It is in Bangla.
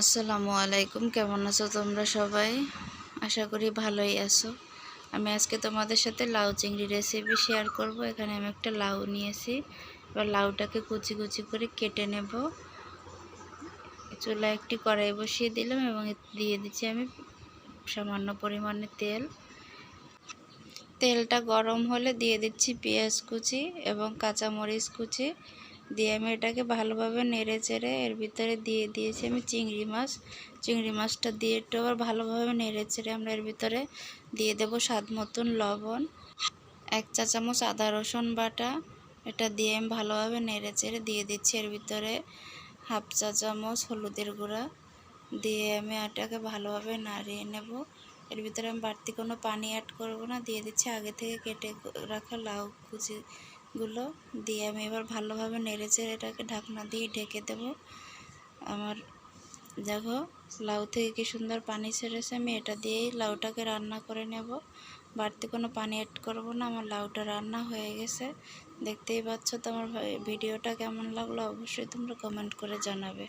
আসসালামু আলাইকুম, কেমন আছো তোমরা সবাই? আশা করি ভালোই আছো। আমি আজকে তোমাদের সাথে লাউ চিংড়ি রেসিপি শেয়ার করব। এখানে আমি একটা লাউ নিয়েছি। এবার লাউটাকে কুচি কুচি করে কেটে নেব। চুলায় একটি কড়াই বসিয়ে দিলাম এবং দিয়ে দিচ্ছি আমি সামান্য পরিমাণে তেল। তেলটা গরম হলে দিয়ে দিচ্ছি পেঁয়াজ কুচি এবং কাঁচামরিচ কুচি। দিয়ে আমি এটাকে ভালোভাবে নেড়ে চেড়ে এর ভিতরে দিয়ে দিয়েছি আমি চিংড়ি মাছটা দিয়ে একটু আবার ভালোভাবে নেড়ে চেড়ে আমরা এর ভিতরে দিয়ে দেব স্বাদ মতন লবণ, 1 চা চামচ আদা রসুন বাটা। এটা দিয়ে আমি ভালোভাবে নেড়ে চেড়ে দিয়ে দিচ্ছি এর ভিতরে 1/2 চা চামচ হলুদের গুঁড়া। দিয়ে আমি এটাকে ভালোভাবে নাড়িয়ে নেব। এর ভিতরে আমি বাড়তি কোনো পানি অ্যাড করব না। দিয়ে দিচ্ছি আগে থেকে কেটে রাখা লাউ কুচিগুলো। দিয়ে আমি এবার ভালোভাবে নেড়েচেড়ে এটাকে ঢাকনা দিয়ে ঢেকে দেব। আমার দেখো লাউ থেকে কি সুন্দর পানি ছেড়েছে। আমি এটা দিয়েই লাউটাকে রান্না করে নেব। বাড়তি কোনো পানি অ্যাড করব না। আমার লাউটা রান্না হয়ে গেছে, দেখতেই পাচ্ছ। তো আমার ভিডিওটা কেমন লাগলো অবশ্যই তোমরা কমেন্ট করে জানাবে।